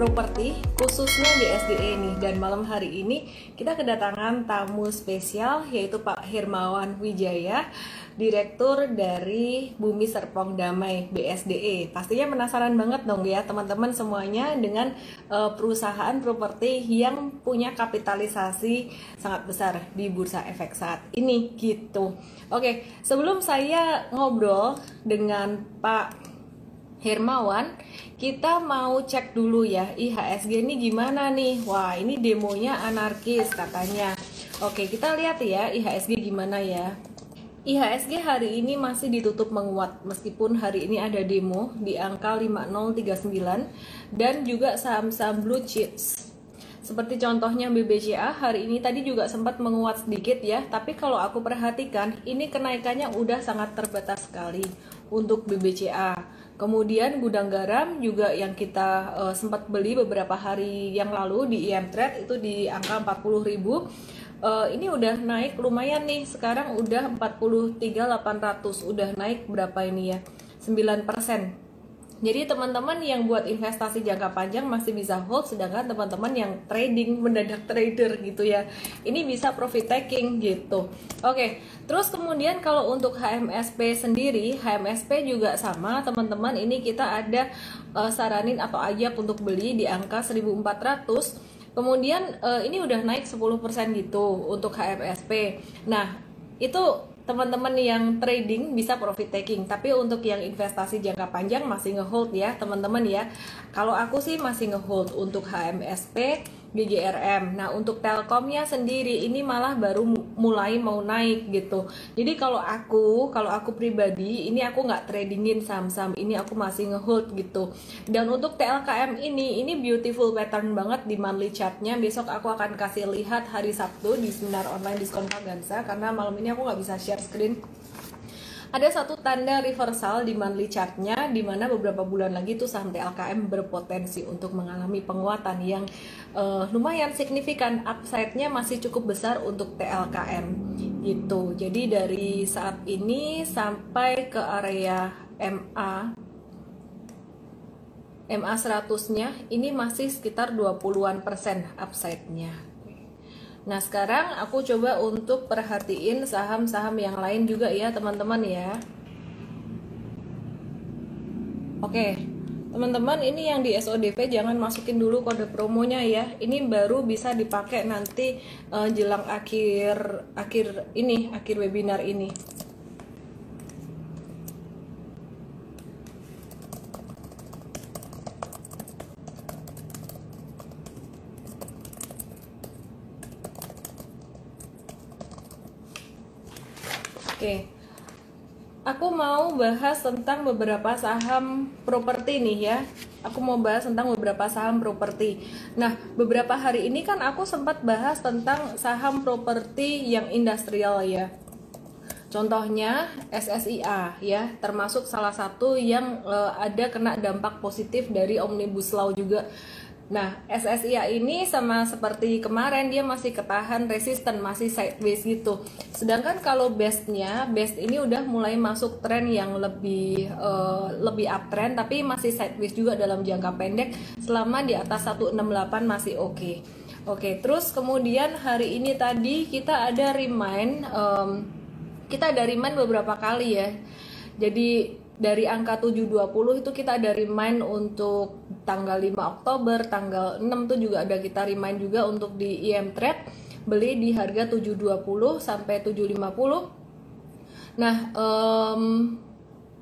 properti khususnya di SDE nih. Dan malam hari ini kita kedatangan tamu spesial yaitu Pak Hermawan Wijaya, Direktur dari Bumi Serpong Damai BSDE. Pastinya penasaran banget dong ya teman-teman semuanya dengan perusahaan properti yang punya kapitalisasi sangat besar di Bursa Efek saat ini gitu. Oke, sebelum saya ngobrol dengan Pak Hermawan, kita mau cek dulu ya IHSG ini gimana nih. Wah, ini demonya anarkis katanya. Oke, kita lihat ya IHSG gimana ya. IHSG hari ini masih ditutup menguat meskipun hari ini ada demo di angka 5039 dan juga saham-saham blue chips. Seperti contohnya BBCA hari ini tadi juga sempat menguat sedikit ya, tapi kalau aku perhatikan ini kenaikannya udah sangat terbatas sekali untuk BBCA. Kemudian gudang garam juga yang kita sempat beli beberapa hari yang lalu di IM Trade itu di angka 40.000. Ini udah naik lumayan nih, sekarang udah 43.800, udah naik berapa ini ya? 9%. Jadi teman-teman yang buat investasi jangka panjang masih bisa hold, sedangkan teman-teman yang trading mendadak trader gitu ya, ini bisa profit taking gitu. Oke, terus kemudian kalau untuk HMSP sendiri, HMSP juga sama teman-teman, ini kita ada saranin atau ajak untuk beli di angka 1400. Kemudian ini udah naik 10% gitu untuk HMSP. Nah, itu teman-teman yang trading bisa profit taking, tapi untuk yang investasi jangka panjang masih ngehold ya teman-teman ya. Kalau aku sih masih ngehold untuk HMSP, GGRM. Nah, untuk Telkomnya sendiri ini malah baru mulai mau naik gitu. Jadi kalau aku pribadi ini aku nggak tradingin saham-saham ini, aku masih ngehold gitu. Dan untuk TLKM ini beautiful pattern banget di monthly chartnya. Besok aku akan kasih lihat hari Sabtu di seminar online diskon Pagansa, karena malam ini aku nggak bisa share screen. Ada satu tanda reversal di monthly chartnya, di mana beberapa bulan lagi tuh saham TLKM berpotensi untuk mengalami penguatan yang lumayan signifikan. Upside-nya masih cukup besar untuk TLKM gitu. Jadi dari saat ini sampai ke area MA 100-nya ini masih sekitar 20-an% upside-nya. Nah, sekarang aku coba untuk perhatiin saham-saham yang lain juga ya teman-teman ya. Oke, teman-teman, ini yang di SODV jangan masukin dulu kode promonya ya. Ini baru bisa dipakai nanti jelang akhir webinar ini. Oke, aku mau bahas tentang beberapa saham properti nih ya. Aku mau bahas tentang beberapa saham properti. Nah, beberapa hari ini kan aku sempat bahas tentang saham properti yang industrial ya. Contohnya SSIA ya, termasuk salah satu yang ada kena dampak positif dari Omnibus Law juga. Nah, SSIA ini sama seperti kemarin, dia masih ketahan resisten, masih sideways gitu. Sedangkan kalau best ini udah mulai masuk tren yang lebih uptrend, tapi masih sideways juga dalam jangka pendek. Selama di atas 168 masih oke. Oke, terus kemudian hari ini tadi kita ada remind beberapa kali ya. Jadi dari angka 720 itu kita ada remind untuk tanggal 5 Oktober, tanggal 6 tuh juga ada kita remind juga untuk di IM Trade beli di harga 720 sampai 750. Nah,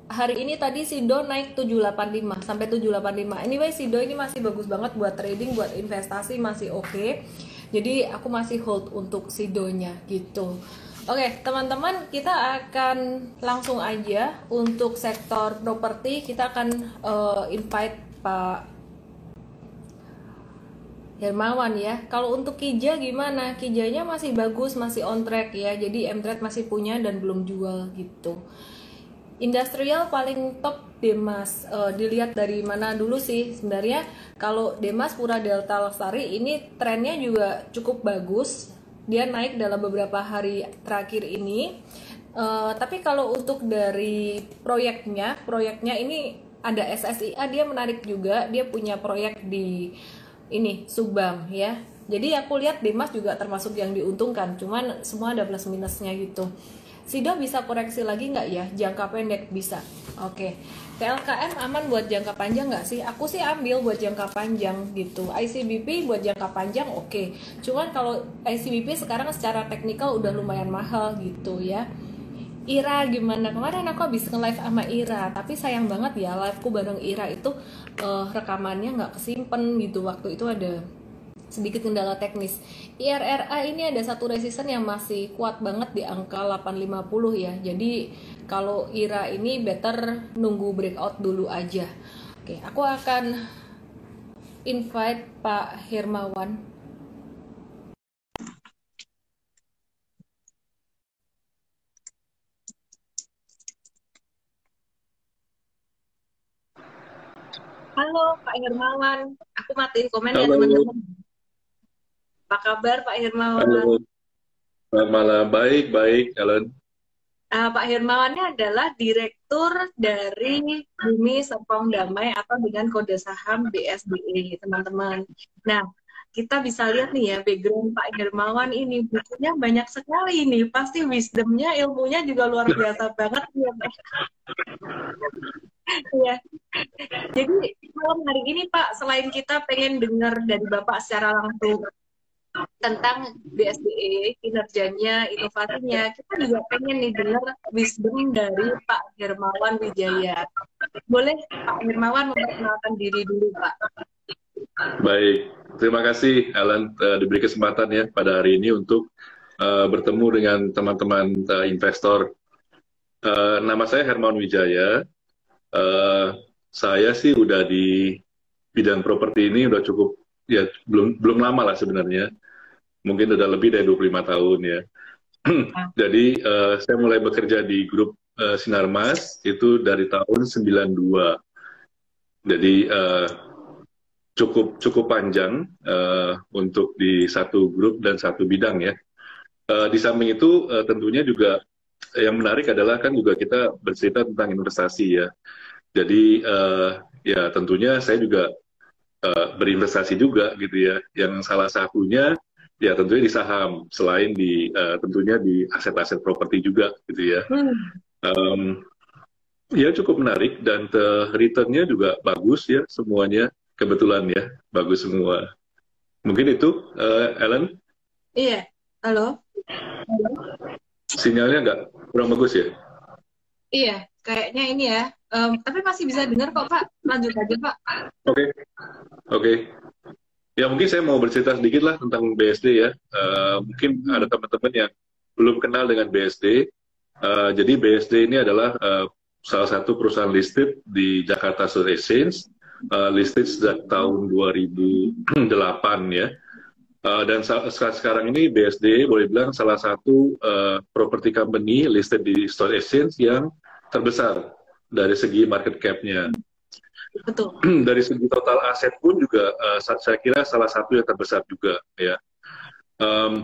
hari ini tadi Sido naik 785 sampai 785. Anyway, Sido ini masih bagus banget buat trading, buat investasi masih oke. Jadi aku masih hold untuk Sidonya gitu. Oke, teman-teman, kita akan langsung aja untuk sektor properti. Kita akan invite Pak Hermawan ya. Kalau untuk Kija gimana? Kijanya masih bagus, masih on track ya. Jadi M-Trade masih punya dan belum jual gitu. Industrial paling top Demas. Dilihat dari mana dulu sih? Sebenarnya kalau Demas Pura Delta Lestari ini trennya juga cukup bagus. Dia naik dalam beberapa hari terakhir ini. Tapi kalau untuk dari proyeknya ini ada SSIA, dia menarik juga, dia punya proyek di ini Subang ya. Jadi aku lihat Dimas juga termasuk yang diuntungkan, cuman semua ada plus minusnya gitu. Sido bisa koreksi lagi nggak ya? Jangka pendek bisa. Oke. PLKM aman buat jangka panjang nggak sih? Aku sih ambil buat jangka panjang gitu. ICBP buat jangka panjang oke. Cuman kalau ICBP sekarang secara teknikal udah lumayan mahal gitu ya. Ira gimana? Kemarin aku habis nge-live sama Ira, tapi sayang banget ya liveku bareng Ira itu rekamannya nggak kesimpen gitu. Waktu itu ada sedikit kendala teknis. IRRA ini ada satu resisten yang masih kuat banget di angka 850 ya. Jadi kalau IRA ini better nunggu breakout dulu aja. Oke, aku akan invite Pak Hermawan. Halo Pak Hermawan, aku matiin komen ya Halo, teman-teman. Apa kabar Pak Hermawan? halo, selamat malam. Baik, baik, Ellen. Pak Hermawan ini adalah direktur dari Bumi Serpong Damai atau dengan kode saham BSDE, teman-teman. Nah, kita bisa lihat nih ya, background Pak Hermawan ini, bukunya banyak sekali nih. Pasti wisdomnya, ilmunya juga luar biasa banget ya, Pak. Ya. Jadi, malam hari ini Pak, selain kita pengen dengar dari Bapak secara langsung tentang BSDE, kinerjanya, inovasinya, kita juga pengen nih dengar wisdom dari Pak Hermawan Wijaya. Boleh Pak Hermawan memperkenalkan diri dulu, Pak? Baik, terima kasih, Ellen, diberi kesempatan ya pada hari ini untuk bertemu dengan teman-teman investor. Nama saya Hermawan Wijaya. Eh, saya sih udah di bidang properti ini udah cukup, ya belum belum lama lah sebenarnya. Mungkin udah lebih dari 25 tahun ya. Jadi saya mulai bekerja di grup Sinarmas itu dari tahun 92. Jadi cukup cukup panjang untuk di satu grup dan satu bidang ya. Di samping itu tentunya juga yang menarik adalah kan juga kita bercerita tentang investasi ya. Jadi ya tentunya saya juga berinvestasi juga gitu ya. Yang salah satunya ya tentunya di saham, selain di tentunya di aset-aset properti juga gitu ya. Um, ya cukup menarik dan returnnya juga bagus ya semuanya, kebetulan ya bagus semua. Mungkin itu, Ellen, Iya, halo. sinyalnya nggak kurang bagus ya? Iya, kayaknya ini ya. Tapi masih bisa dengar kok, Pak. Lanjut aja, Pak. Oke, oke. Ya mungkin saya mau bercerita sedikit lah tentang BSD ya. Mungkin ada teman-teman yang belum kenal dengan BSD. Jadi BSD ini adalah salah satu perusahaan listed di Jakarta Stock Exchange, listed sejak tahun 2008 ya. Dan sekarang ini BSD boleh bilang salah satu property company listed di Stock Exchange yang terbesar dari segi market cap-nya. Betul. Dari segi total aset pun juga saya kira salah satu yang terbesar juga ya.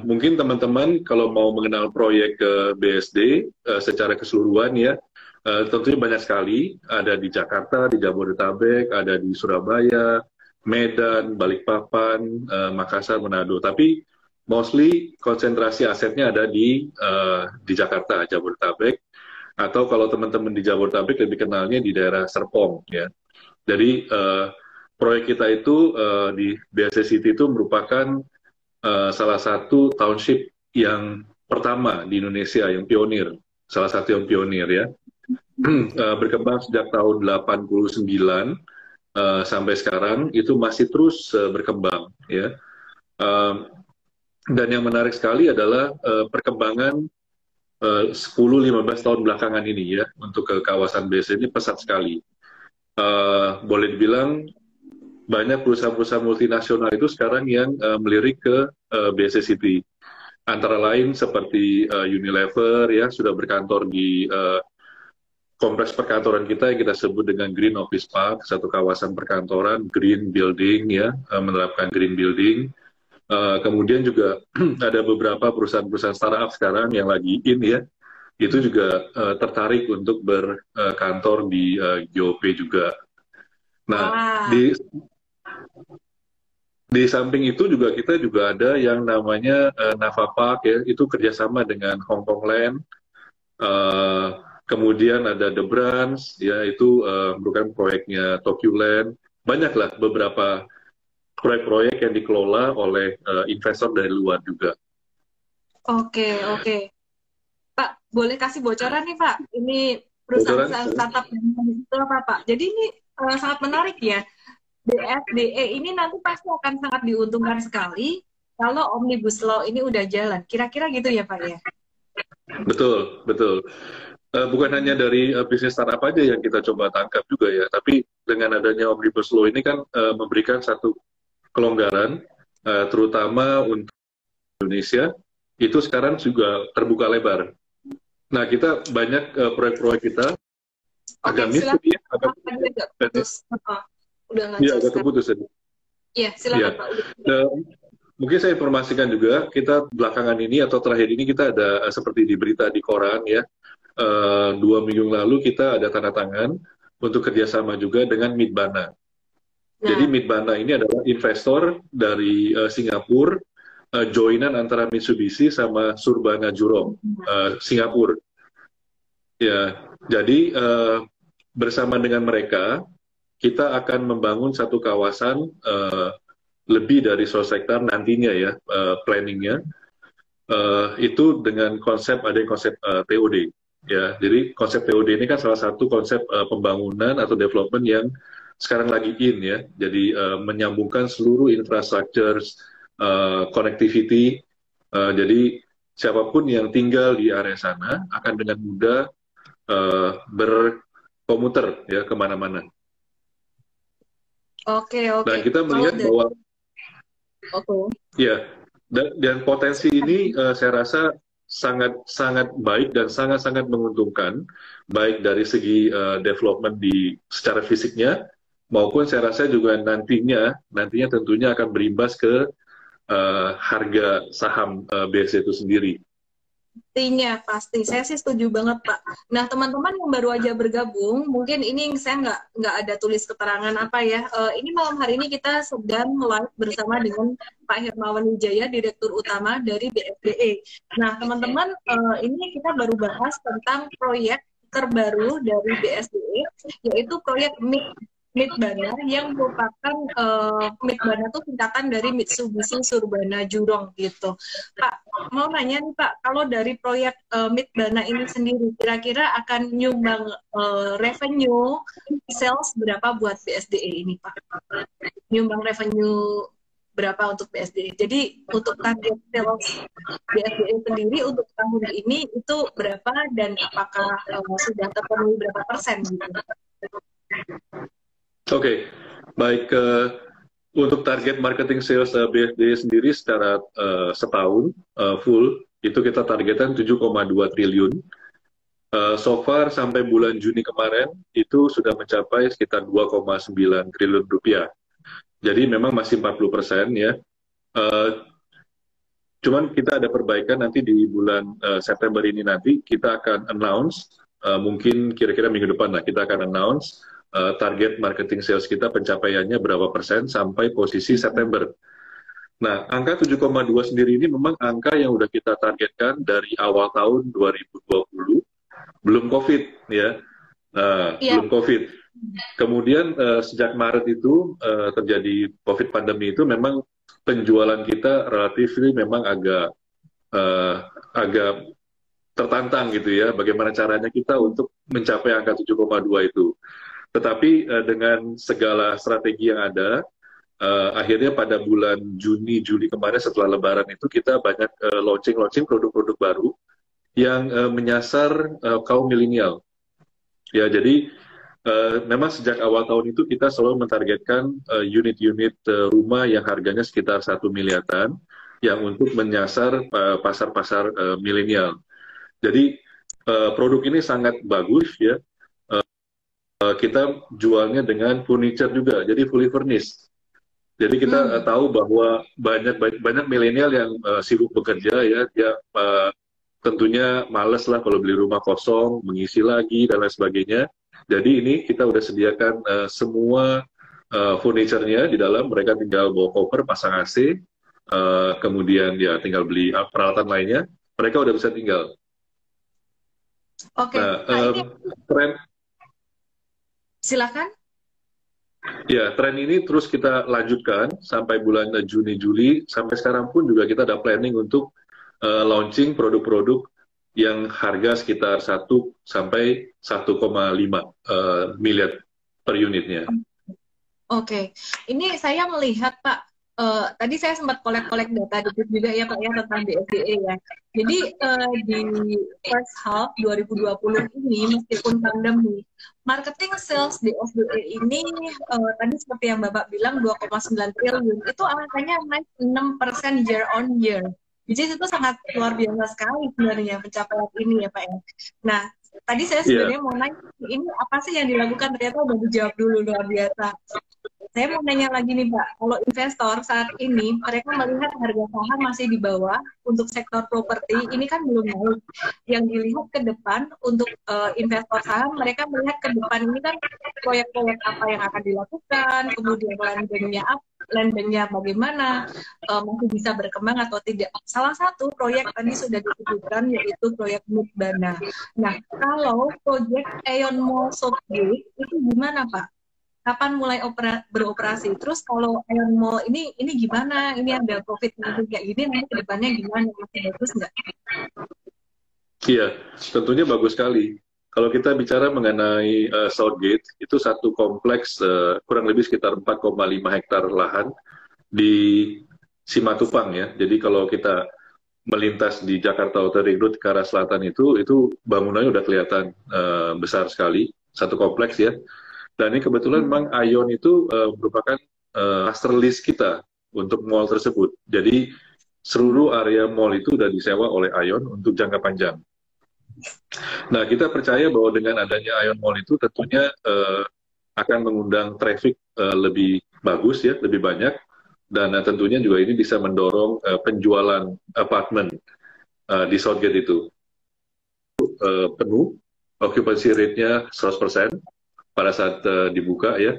Mungkin teman-teman kalau mau mengenal proyek BSD secara keseluruhan ya, tentunya banyak sekali, ada di Jakarta, di Jabodetabek, ada di Surabaya, Medan, Balikpapan, Makassar, Manado. Tapi mostly konsentrasi asetnya ada di Jakarta, Jabodetabek, atau kalau teman-teman di Jabodetabek lebih kenalnya di daerah Serpong ya. Jadi proyek kita itu di BSD City itu merupakan salah satu township yang pertama di Indonesia, yang pionir, salah satu yang pionir ya. Berkembang sejak tahun 89 sampai sekarang itu masih terus berkembang ya. Dan yang menarik sekali adalah perkembangan 10-15 tahun belakangan ini ya untuk ke kawasan BSD ini pesat sekali. Boleh dibilang banyak perusahaan-perusahaan multinasional itu sekarang yang melirik ke BSD City. Antara lain seperti Unilever ya sudah berkantor di kompleks perkantoran kita yang kita sebut dengan Green Office Park, satu kawasan perkantoran Green Building ya, menerapkan Green Building. Kemudian juga ada beberapa perusahaan-perusahaan startup sekarang yang lagi in ya, itu juga tertarik untuk berkantor di GOP juga. Nah, Wah, di samping itu juga kita juga ada yang namanya Navapark ya, itu kerjasama dengan Hongkong Land. Eh, Kemudian ada The Brands, ya itu merupakan proyeknya Tokyo Land. Banyaklah beberapa proyek-proyek yang dikelola oleh investor dari luar juga. oke, oke. Pak, boleh kasih bocoran nih, Pak? Ini Bocoran? perusahaan startup itu apa, Pak? Jadi ini sangat menarik ya. BSDE ini nanti pasti akan sangat diuntungkan sekali kalau Omnibus Law ini udah jalan. Kira-kira gitu ya, Pak ya? Betul, betul. Bukan hanya dari bisnis startup aja yang kita coba tangkap juga ya, tapi dengan adanya Omnibus Law ini kan memberikan satu kelonggaran, terutama untuk Indonesia, itu sekarang juga terbuka lebar. Nah, kita banyak proyek-proyek kita Oke, agak miss silakan. tadi ya, agak, Tadi agak putus. Udah iya, lancar agak sekarang. terputus tadi. Iya, Iya. silakan, Pak. Udah. Eh, Mungkin saya informasikan juga, kita belakangan ini atau terakhir ini kita ada seperti di berita di koran ya, 2 minggu lalu kita ada tanda tangan untuk kerjasama juga dengan Midbana. Jadi Nah, Midbana ini adalah investor dari Singapura, joinan antara Mitsubishi sama Surbana Jurong, Singapura. Ya, jadi bersama dengan mereka kita akan membangun satu kawasan lebih dari 100 hektar nantinya ya planningnya itu dengan konsep ada yang konsep TOD ya. Jadi konsep TOD ini kan salah satu konsep pembangunan atau development yang sekarang lagi in ya. Jadi menyambungkan seluruh infrastructure, connectivity. Jadi siapapun yang tinggal di area sana akan dengan mudah berkomuter ya kemana-mana. oke, oke. Nah kita Kalau melihat dari, bahwa oke. ya, dan potensi ini saya rasa sangat sangat baik dan sangat sangat menguntungkan, baik dari segi development di secara fisiknya maupun saya rasa juga nantinya tentunya akan berimbas ke harga saham BSD itu sendiri. Pastinya, pasti. Saya sih setuju banget, Pak. Nah, teman-teman yang baru aja bergabung, mungkin ini saya nggak ada tulis keterangan apa ya. Ini malam hari ini kita sedang live bersama dengan Pak Hermawan Wijaya, Direktur Utama dari BSDE. Nah, teman-teman, ini kita baru bahas tentang proyek terbaru dari BSDE, yaitu proyek Midbana yang merupakan Midbana itu singkatan dari Mitsubishi Surbana Jurong gitu. Pak, mau nanya nih Pak, kalau dari proyek Midbana ini sendiri, kira-kira akan nyumbang revenue sales berapa buat BSDE ini Pak? Nyumbang revenue berapa untuk BSDE? Jadi untuk target sales BSDE sendiri untuk tahun ini itu berapa dan apakah sudah terpenuhi berapa persen gitu? Oke, baik untuk target marketing sales BSD sendiri secara setahun full itu kita targetkan 7,2 triliun. So far sampai bulan Juni kemarin itu sudah mencapai sekitar 2,9 triliun rupiah. Jadi memang masih 40% ya. Cuman kita ada perbaikan nanti di bulan September ini nanti kita akan announce mungkin kira-kira minggu depan lah kita akan announce target marketing sales kita pencapaiannya berapa persen sampai posisi September. Nah, angka 7,2 sendiri ini memang angka yang udah kita targetkan dari awal tahun 2020, belum COVID ya, belum COVID. Kemudian sejak Maret itu terjadi COVID pandemi itu memang penjualan kita relatif memang agak tertantang gitu ya, bagaimana caranya kita untuk mencapai angka 7,2 itu. Tetapi dengan segala strategi yang ada, akhirnya pada bulan Juni, Juli kemarin setelah Lebaran itu kita banyak launching produk-produk baru yang menyasar kaum milenial. Ya, jadi memang sejak awal tahun itu kita selalu mentargetkan unit-unit rumah yang harganya sekitar 1 miliaran yang untuk menyasar pasar-pasar milenial. Jadi produk ini sangat bagus ya. Kita jualnya dengan furniture juga, jadi fully furnished. Jadi kita tahu bahwa banyak milenial yang sibuk bekerja ya, dia tentunya males lah kalau beli rumah kosong, mengisi lagi dan lain sebagainya. Jadi ini kita udah sediakan semua furniture-nya di dalam, mereka tinggal bawa koper, pasang AC, kemudian ya tinggal beli peralatan lainnya, mereka udah bisa tinggal. Oke, Nah, Pak, ini tren silakan. ya tren ini terus kita lanjutkan sampai bulan Juni Juli, sampai sekarang pun juga kita ada planning untuk launching produk-produk yang harga sekitar 1 sampai 1,5 miliar per unitnya. Oke, ini saya melihat Pak, tadi saya sempat kolek-kolek data dikit juga ya Pak ya tentang BSDE ya. Jadi di first half 2020 ini meskipun pandemi, marketing sales di SDE ini tadi seperti yang Bapak bilang 2,9 triliun, itu angkanya naik 6% year on year. Jadi itu sangat luar biasa sekali sebenarnya pencapaian ini ya Pak ya. Nah, tadi saya sebenarnya mau nanya, ini apa sih yang dilakukan? Ternyata udah dijawab dulu, luar biasa. Saya mau nanya lagi nih Pak, kalau investor saat ini mereka melihat harga saham masih di bawah untuk sektor properti, ini kan belum naik. Yang dilihat ke depan untuk investor saham, mereka melihat ke depan ini kan proyek-proyek apa yang akan dilakukan, kemudian landingnya bagaimana, masih bisa berkembang atau tidak. Salah satu proyek tadi sudah disebutkan yaitu proyek Mukbana. Nah, kalau proyek Aeon Mall Southgate itu gimana Pak? Kapan mulai beroperasi? Terus kalau Aeon Mall ini gimana? Ini ada profit kayak gini, nanti ke depannya gimana? Masih bagus nggak? Iya, tentunya bagus sekali. Kalau kita bicara mengenai Southgate, itu satu kompleks kurang lebih sekitar 4,5 hektar lahan di Simatupang ya. Jadi kalau kita melintas di Jakarta Outer Ring Road ke arah selatan itu bangunannya udah kelihatan besar sekali, satu kompleks ya. Dan ini kebetulan memang Aeon itu merupakan master list kita untuk mall tersebut. Jadi seluruh area mall itu sudah disewa oleh Aeon untuk jangka panjang. Nah, kita percaya bahwa dengan adanya Aeon Mall itu tentunya akan mengundang traffic lebih bagus ya, lebih banyak. Dan tentunya juga ini bisa mendorong penjualan apartemen di Southgate itu. Penuh, occupancy rate-nya 100%. Pada saat dibuka ya.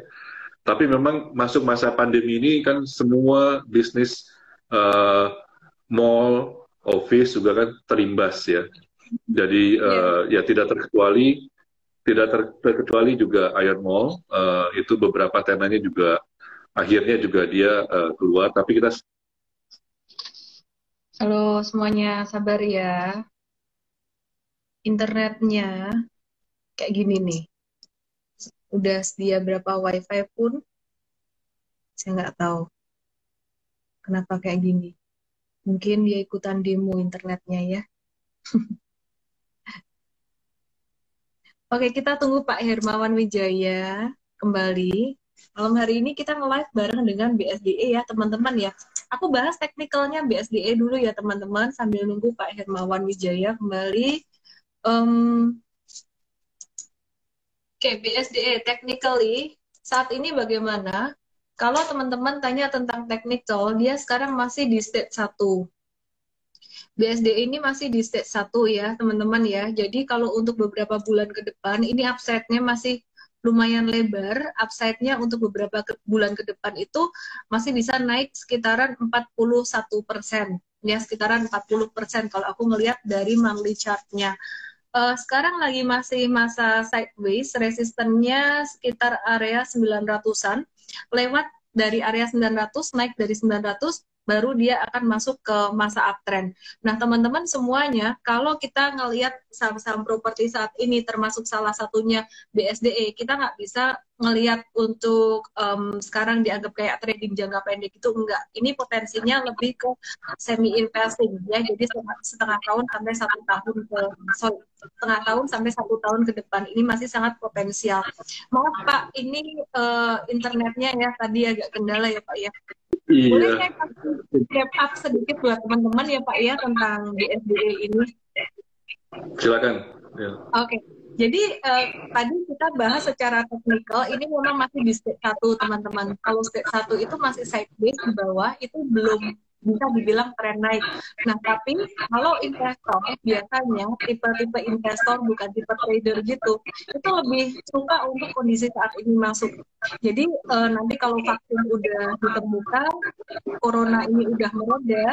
Tapi memang masuk masa pandemi ini kan semua bisnis mall, office juga kan terimbas ya. Jadi ya tidak terkecuali juga Aeon Mall, itu beberapa tenannya juga akhirnya juga dia keluar. Tapi kita Halo semuanya, sabar ya. Internetnya kayak gini nih. Udah sedia berapa wifi pun saya nggak tahu kenapa kayak gini. Mungkin dia ikutan demo internetnya ya. Oke, kita tunggu Pak Hermawan Wijaya kembali. Malam hari ini kita nge-live bareng dengan BSDE ya teman-teman ya. Aku bahas teknikalnya BSDE dulu ya teman-teman sambil nunggu Pak Hermawan Wijaya kembali. Oke, BSDE technically saat ini bagaimana? Kalau teman-teman tanya tentang technical, dia sekarang masih di stage 1. BSDE ini masih di stage 1 ya, teman-teman ya. Jadi kalau untuk beberapa bulan ke depan, ini upside-nya masih lumayan lebar. Upside-nya untuk beberapa bulan ke depan itu masih bisa naik sekitaran 41%. Ya, sekitaran 40% kalau aku ngelihat dari monthly chart-nya. Sekarang lagi masih masa sideways, resistennya sekitar area 900-an, lewat dari area 900, naik dari 900, baru dia akan masuk ke masa uptrend. Nah, teman-teman semuanya, kalau kita ngelihat saham-saham properti saat ini, termasuk salah satunya BSDE, kita nggak bisa ngelihat untuk sekarang dianggap kayak trading jangka pendek itu enggak. Ini potensinya lebih ke semi investing ya. Jadi setengah tahun sampai 1 tahun setengah tahun sampai 1 tahun ke depan ini masih sangat potensial. Maaf Pak, ini internetnya ya tadi agak kendala ya Pak ya. Boleh saya wrap up sedikit buat teman-teman ya Pak ya tentang BSDE ini? silakan. Ya. Oke. Jadi tadi kita bahas secara teknikal, ini memang masih di stage 1 teman-teman. Kalau stage 1 itu masih sideways di bawah, itu belum bisa dibilang tren naik. Nah, tapi kalau investor biasanya tipe-tipe investor bukan tipe trader gitu, itu lebih suka untuk kondisi saat ini masuk. Jadi nanti kalau vaksin udah ditemukan, corona ini udah mereda,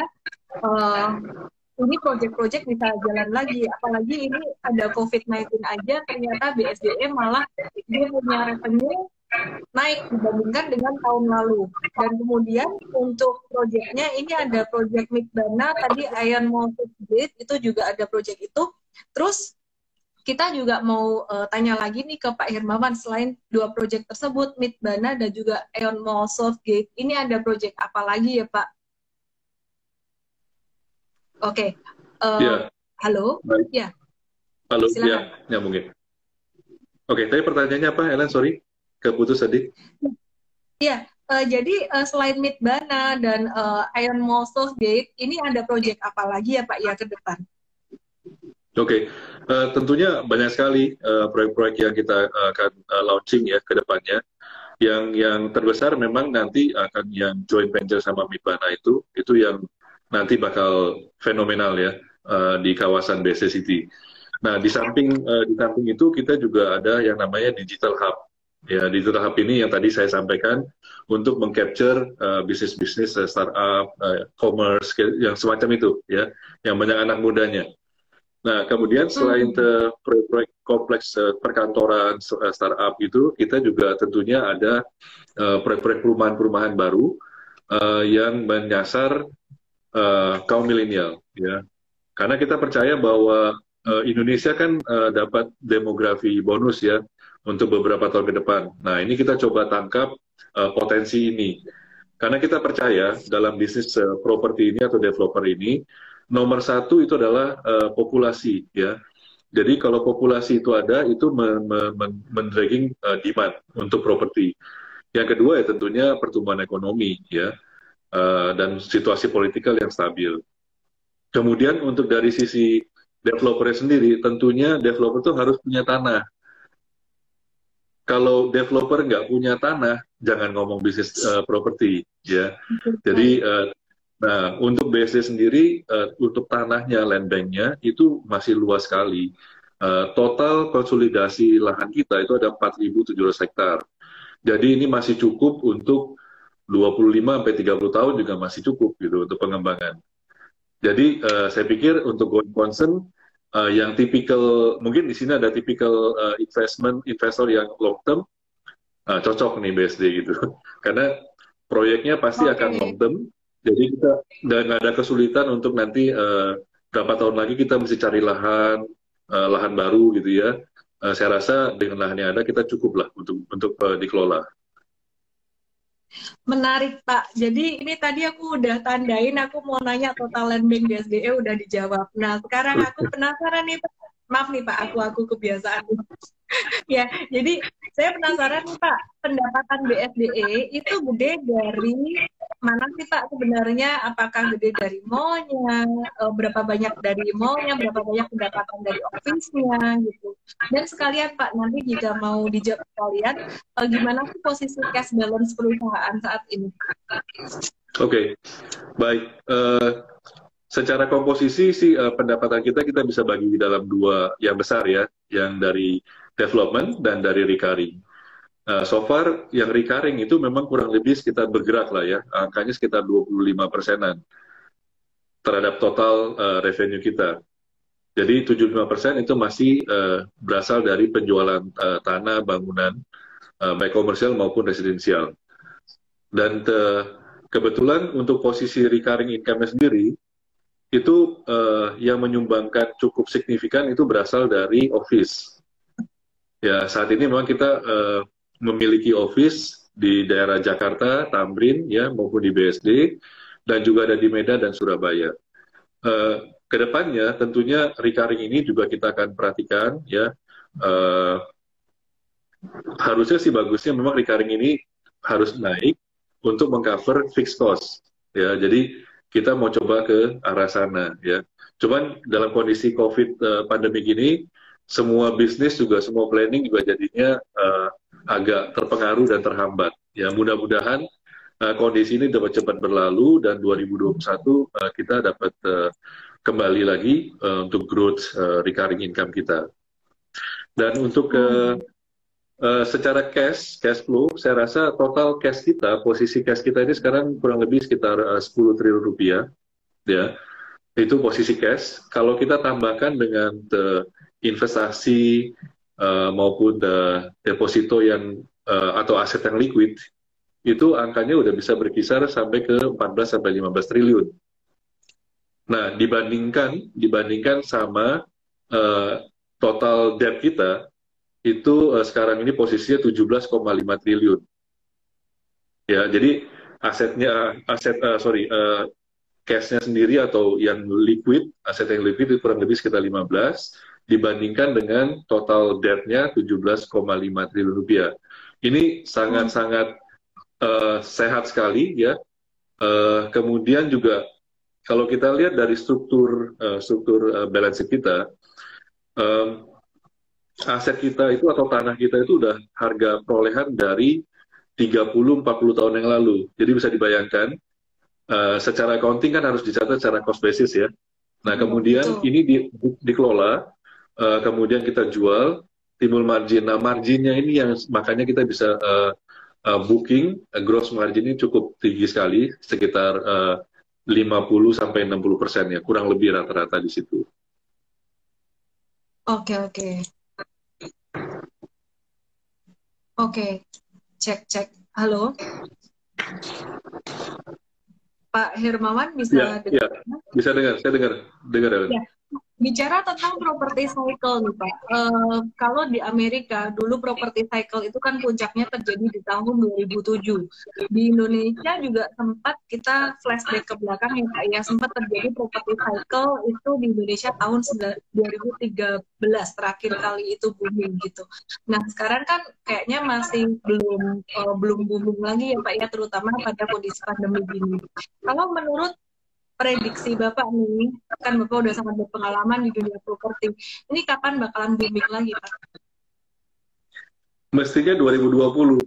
uh, ini proyek-proyek bisa jalan lagi. Apalagi ini ada COVID-19 aja, ternyata BSDE malah dia punya revenue naik dibandingkan dengan tahun lalu. Dan kemudian untuk proyeknya ini ada proyek Mikbana, tadi Iron Mountain Gate itu juga ada proyek itu. Terus kita juga mau tanya lagi nih ke Pak Hermawan, selain dua proyek tersebut, Mikbana dan juga Iron Mountain Gate, ini ada proyek apa lagi ya Pak? Oke, Ya, halo, baik. ya, Halo, silakan. ya mungkin. Oke, tadi pertanyaannya apa, Ellen? Sorry, keputus tadi. Iya, jadi selain Midbana dan Iron Mountain Gate, ini ada proyek apa lagi ya Pak ya ke depan? Oke, tentunya banyak sekali proyek-proyek yang kita akan launching ya ke depannya. Yang terbesar memang nanti akan yang joint venture sama Midbana itu yang nanti bakal fenomenal ya di kawasan BSD City. Nah, di samping itu kita juga ada yang namanya Digital Hub. Ya, Digital Hub ini yang tadi saya sampaikan untuk mengcapture bisnis-bisnis startup, commerce yang semacam itu ya, yang banyak anak mudanya. Nah, kemudian selain proyek-proyek kompleks perkantoran startup itu, kita juga tentunya ada proyek-proyek perumahan-perumahan baru yang menyasar kaum milenial, ya. Karena kita percaya bahwa Indonesia kan dapat demografi bonus ya untuk beberapa tahun ke depan. Nah, ini kita coba tangkap potensi ini. Karena kita percaya dalam bisnis properti ini atau developer ini, nomor satu itu adalah populasi ya. Jadi kalau populasi itu ada, itu men-dragging demand untuk properti. Yang kedua ya tentunya pertumbuhan ekonomi ya, dan situasi politikal yang stabil. Kemudian untuk dari sisi developer sendiri, tentunya developer itu harus punya tanah. Kalau developer nggak punya tanah, jangan ngomong bisnis properti, ya. Jadi, nah untuk BSD sendiri, untuk tanahnya, land bank-nya itu masih luas sekali. Total konsolidasi lahan kita itu ada 4.700 hektar. Jadi ini masih cukup untuk 25-30 tahun juga masih cukup gitu untuk pengembangan. Jadi saya pikir untuk going concern yang tipikal, mungkin di sini ada tipikal investor yang long term, cocok nih BSD gitu. Karena proyeknya pasti akan long term, jadi kita nggak ada kesulitan untuk nanti berapa tahun lagi kita mesti cari lahan baru gitu ya. Saya rasa dengan lahan yang ada kita cukup lah untuk dikelola. Menarik Pak. Jadi ini tadi aku udah tandain, aku mau nanya total land bank BSDE udah dijawab. Nah sekarang aku penasaran nih Pak. Maaf nih Pak, aku kebiasaan. Ya, jadi saya penasaran nih Pak, pendapatan BSDE itu gede dari mana sih Pak sebenarnya? Apakah gede dari mall-nya, berapa banyak dari mall-nya, berapa banyak pendapatan dari office-nya gitu. Dan sekalian Pak, nanti jika mau dijawab sekalian, gimana sih posisi cash balance perusahaan saat ini? Oke, baik. Secara komposisi sih pendapatan kita bisa bagi dalam dua yang besar ya, yang dari development dan dari recurring. So far yang recurring itu memang kurang lebih sekitar bergerak lah ya, angkanya sekitar 25%-an terhadap total revenue kita. Jadi 75% itu masih berasal dari penjualan tanah, bangunan, baik komersial maupun residensial. Dan kebetulan untuk posisi recurring income sendiri, itu yang menyumbangkan cukup signifikan itu berasal dari office. Ya, saat ini memang kita memiliki office di daerah Jakarta, Tamrin, ya, maupun di BSD, dan juga ada di Medan dan Surabaya. Kedepannya tentunya recurring ini juga kita akan perhatikan, ya. Harusnya sih bagusnya memang recurring ini harus naik untuk mengcover fixed cost, ya. Jadi kita mau coba ke arah sana ya. Cuman dalam kondisi COVID pandemi ini, semua bisnis juga semua planning juga jadinya agak terpengaruh dan terhambat. Ya mudah-mudahan kondisi ini dapat cepat berlalu dan 2021 kita dapat kembali lagi untuk growth recurring income kita. Dan untuk secara cash flow, saya rasa total cash kita, posisi cash kita ini sekarang kurang lebih sekitar 10 triliun rupiah, ya. Itu posisi cash. Kalau kita tambahkan dengan investasi maupun deposito yang atau aset yang liquid, itu angkanya udah bisa berkisar sampai ke 14 sampai 15 triliun. Nah, dibandingkan sama total debt kita itu sekarang ini posisinya 17,5 triliun. Ya, jadi cashnya sendiri atau yang liquid, aset yang liquid itu kurang lebih sekitar 15 dibandingkan dengan total debt-nya 17,5 triliun rupiah. Ini sangat-sangat sehat sekali ya. Kemudian juga kalau kita lihat dari struktur balance sheet kita, aset kita itu atau tanah kita itu udah harga perolehan dari 30-40 tahun yang lalu. Jadi bisa dibayangkan secara accounting kan harus dicatat secara cost basis ya. Nah kemudian ini dikelola, kemudian kita jual, timbul margin. Nah marginnya ini yang makanya kita bisa booking gross margin ini cukup tinggi sekali, sekitar 50-60% ya, kurang lebih rata-rata di situ. Oke, cek. Halo, Pak Hermawan bisa dengar? Ya, bisa dengar, saya dengar. Ya. Bicara tentang property cycle nih Pak, kalau di Amerika dulu property cycle itu kan puncaknya terjadi di tahun 2007. Di Indonesia juga sempat kita flashback ke belakang ya Pak, ya sempat terjadi property cycle itu di Indonesia tahun 2013 terakhir kali itu booming gitu. Nah sekarang kan kayaknya masih belum booming lagi ya Pak ya, terutama pada kondisi pandemi gini. Kalau menurut prediksi Bapak nih, kan Bapak udah sangat berpengalaman di dunia properti. Ini kapan bakalan booming lagi, Pak? Mestinya 2020.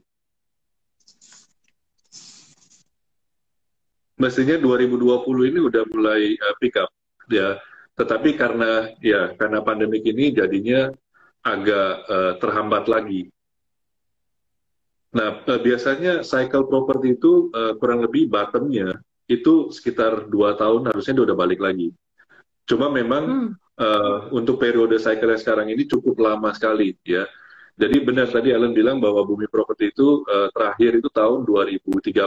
Mestinya 2020 ini udah mulai pick up, ya. Tetapi karena pandemik ini jadinya agak terhambat lagi. Nah, biasanya cycle properti itu kurang lebih bottomnya itu sekitar 2 tahun harusnya dia udah balik lagi. Cuma memang untuk periode cycle yang sekarang ini cukup lama sekali ya. Jadi benar tadi Alan bilang bahwa bumi properti itu terakhir itu tahun 2013.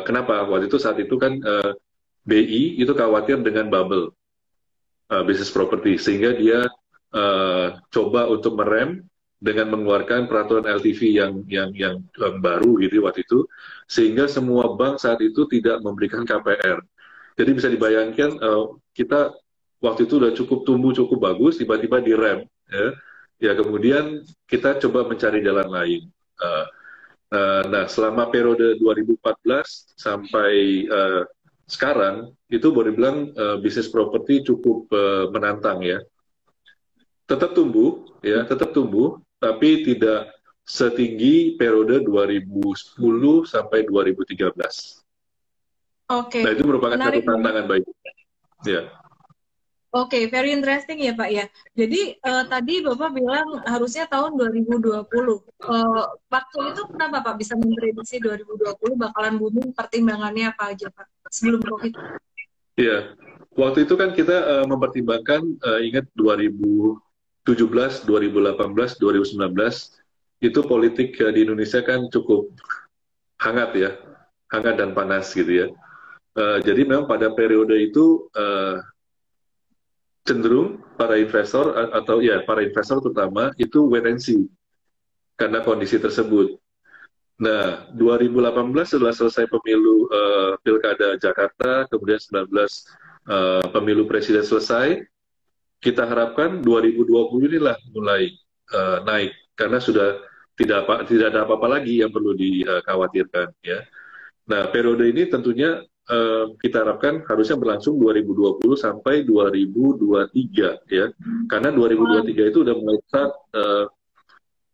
Kenapa? Waktu itu saat itu kan BI itu khawatir dengan bubble bisnis properti, sehingga dia coba untuk merem dengan mengeluarkan peraturan LTV yang baru gitu waktu itu, sehingga semua bank saat itu tidak memberikan KPR. Jadi bisa dibayangkan kita waktu itu udah cukup tumbuh cukup bagus, tiba-tiba direm, ya kemudian kita coba mencari jalan lain. Nah selama periode 2014 sampai sekarang itu boleh bilang bisnis properti cukup menantang ya. Tetap tumbuh, tapi tidak setinggi periode 2010 sampai 2013. Oke. Nah, itu merupakan satu tantangan baik. Ya. Oke, very interesting ya Pak ya. Jadi tadi Bapak bilang harusnya tahun 2020. Waktu itu kenapa Pak bisa memprediksi 2020 bakalan booming, pertimbangannya apa aja Pak sebelum COVID? Iya, waktu itu kan kita mempertimbangkan ingat 2017, 2018, 2019 itu politik di Indonesia kan cukup hangat ya, hangat dan panas gitu ya. Jadi memang pada periode itu cenderung para investor para investor terutama itu wait and see karena kondisi tersebut. Nah, 2018 setelah selesai pemilu Pilkada Jakarta, kemudian 19 pemilu presiden selesai, kita harapkan 2020 inilah mulai naik karena sudah tidak ada apa-apa lagi yang perlu dikhawatirkan ya. Nah, periode ini tentunya kita harapkan harusnya berlangsung 2020 sampai 2023 ya. Karena 2023 itu udah mulai start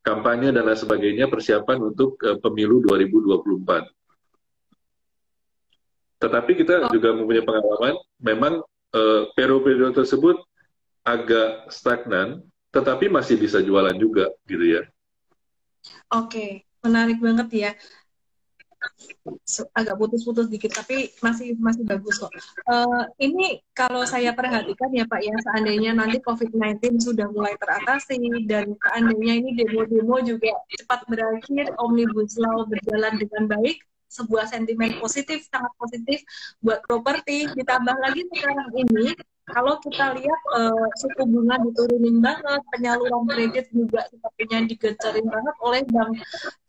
kampanye dan lain sebagainya, persiapan untuk pemilu 2024. Tetapi kita Oh, juga mempunyai pengalaman, memang periode-periode tersebut agak stagnan, tetapi masih bisa jualan juga, gitu ya. oke, menarik banget ya. Agak putus-putus dikit, tapi masih masih bagus kok. Ini kalau saya perhatikan ya Pak ya, seandainya nanti COVID-19 sudah mulai teratasi dan seandainya ini demo-demo juga cepat berakhir, Omnibus Law berjalan dengan baik, sebuah sentimen positif, sangat positif buat properti. Ditambah lagi sekarang ini, kalau kita lihat suku bunga diturunin banget, penyaluran kredit juga sepertinya digencarin banget oleh bank.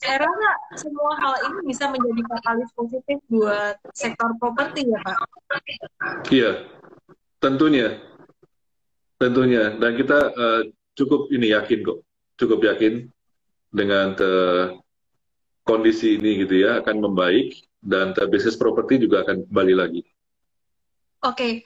Saya rasa semua hal ini bisa menjadi katalis positif buat sektor properti ya Pak. Iya, tentunya, tentunya. Dan kita cukup ini yakin kok, cukup yakin dengan kondisi ini gitu ya akan membaik dan bisnis properti juga akan kembali lagi. Oke,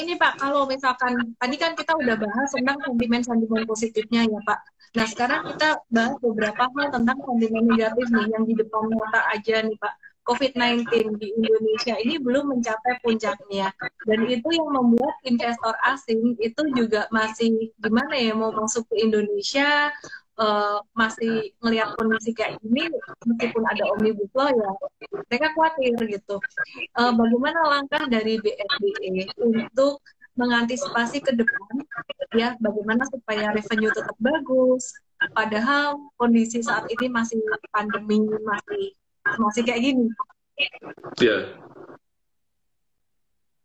ini Pak, kalau misalkan tadi kan kita udah bahas tentang sentimen-sentimen positifnya ya Pak. Nah sekarang kita bahas beberapa hal tentang sentimen negatif nih yang di depan mata aja nih Pak. COVID-19 di Indonesia ini belum mencapai puncaknya dan itu yang membuat investor asing itu juga masih gimana ya mau masuk ke Indonesia, masih melihat kondisi kayak gini meskipun ada omnibus law ya mereka khawatir gitu. Bagaimana langkah dari BSDE untuk mengantisipasi ke depan ya bagaimana supaya revenue tetap bagus padahal kondisi saat ini masih pandemi masih kayak gini. Ya,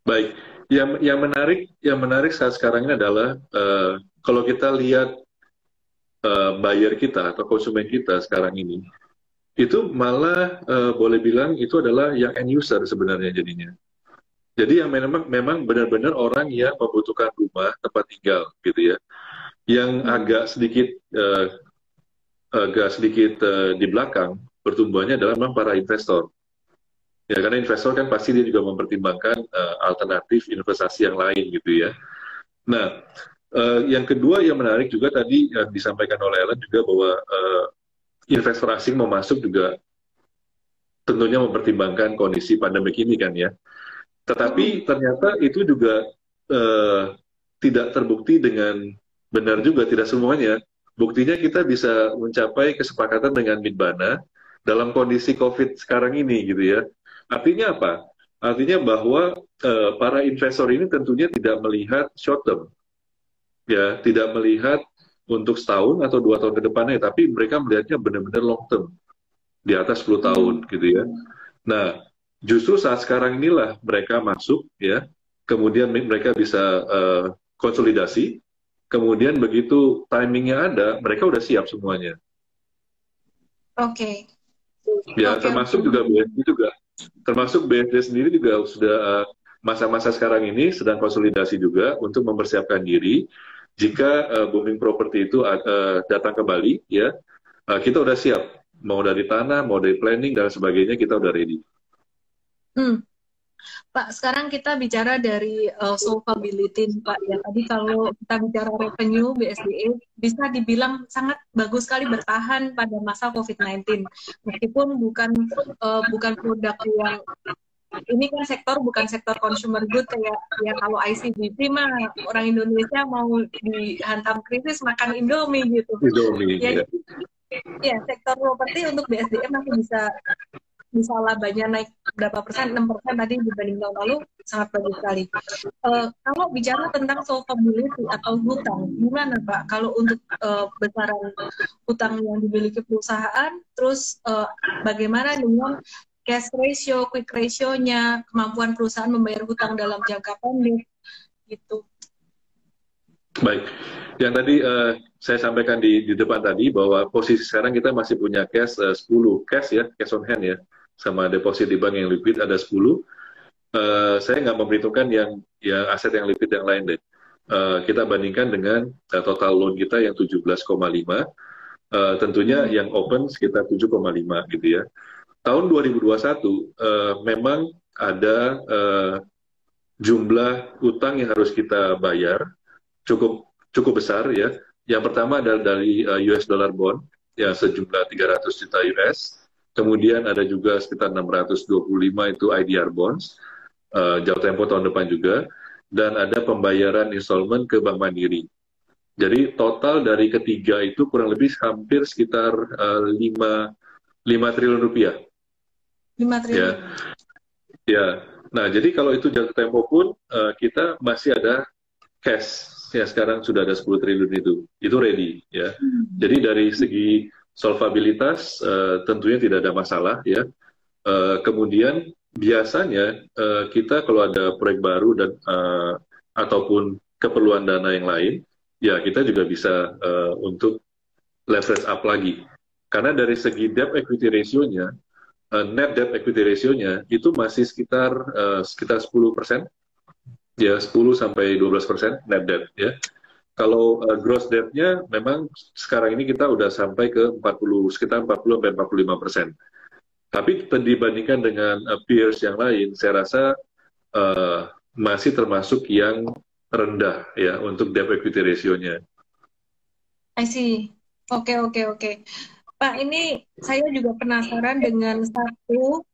baik. Yang menarik saat sekarang ini adalah kalau kita lihat buyer kita atau konsumen kita sekarang ini, itu malah boleh bilang itu adalah yang end user sebenarnya jadinya. Jadi yang memang benar-benar orang yang membutuhkan rumah tempat tinggal gitu ya. Yang agak sedikit di belakang pertumbuhannya adalah memang para investor. Ya karena investor kan pasti dia juga mempertimbangkan alternatif investasi yang lain gitu ya. Nah, yang kedua yang menarik juga tadi yang disampaikan oleh Ellen juga bahwa investor asing mau masuk juga tentunya mempertimbangkan kondisi pandemik ini kan ya. Tetapi ternyata itu juga eh, tidak terbukti dengan benar juga, tidak semuanya. Buktinya kita bisa mencapai kesepakatan dengan Minbana dalam kondisi COVID sekarang ini gitu ya. Artinya apa? Artinya bahwa para investor ini tentunya tidak melihat short term, ya, tidak melihat untuk setahun atau 2 tahun ke depannya, tapi mereka melihatnya benar-benar long term, di atas 10 tahun gitu ya. Nah, justru saat sekarang inilah mereka masuk ya, kemudian mereka bisa konsolidasi, kemudian begitu timingnya ada, mereka udah siap semuanya. Oke, Ya, oke, termasuk oke. juga BSD juga, termasuk BSD sendiri juga sudah masa-masa sekarang ini sedang konsolidasi juga untuk mempersiapkan diri jika booming properti itu datang ke Bali, ya kita udah siap, mau dari tanah, mau dari planning dan sebagainya kita udah ready. Hmm. Pak, sekarang kita bicara dari solvability nih, Pak. Ya, tadi kalau kita bicara revenue BSDE bisa dibilang sangat bagus sekali bertahan pada masa COVID-19. Meskipun bukan produk yang ini kan sektor bukan sektor consumer good kayak ya kalau ICBP mah orang Indonesia mau dihantam krisis makan Indomie gitu. Indomie, Ya, ya. ya sektor properti untuk BSDE masih bisa labanya naik berapa persen, 6% tadi dibanding tahun lalu, sangat bagus sekali. Kalau bicara tentang solvability atau hutang, gimana Pak? Kalau untuk besaran hutang yang dimiliki perusahaan, terus bagaimana dengan cash ratio, quick ratio-nya, kemampuan perusahaan membayar hutang dalam jangka pendek, gitu. Baik, yang tadi saya sampaikan di depan tadi bahwa posisi sekarang kita masih punya cash 10 cash ya, cash on hand ya, sama deposit di bank yang liquid ada 10. Saya nggak memperhitungkan yang aset yang liquid yang lain deh. Kita bandingkan dengan total loan kita yang 17,5, tentunya yang open sekitar 7,5 gitu ya. Tahun 2021 memang ada jumlah utang yang harus kita bayar cukup cukup besar ya. Yang pertama adalah dari US dollar bond. ya sejumlah 300 juta US. Kemudian ada juga sekitar 625 itu IDR bonds, jatuh tempo tahun depan juga, dan ada pembayaran installment ke Bank Mandiri. Jadi total dari ketiga itu kurang lebih hampir sekitar 5 triliun rupiah. 5 triliun. Ya, ya. Nah, jadi kalau itu jatuh tempo pun kita masih ada cash. Ya, sekarang sudah ada 10 triliun itu ready. Ya. Jadi dari segi solvabilitas tentunya tidak ada masalah. Ya. Kemudian biasanya kita kalau ada proyek baru dan ataupun keperluan dana yang lain, ya kita juga bisa untuk leverage up lagi. Karena dari segi debt equity ratio-nya, net debt equity ratio-nya itu masih sekitar 10%, ya 10 sampai 12% net debt ya. Kalau gross debt-nya memang sekarang ini kita udah sampai ke 40, sekitar 40 sampai 45%. Tapi dibandingkan dengan peers yang lain, saya rasa masih termasuk yang rendah ya untuk debt equity ratio-nya. I see. Oke, oke, oke. Pak, ini saya juga penasaran dengan satu,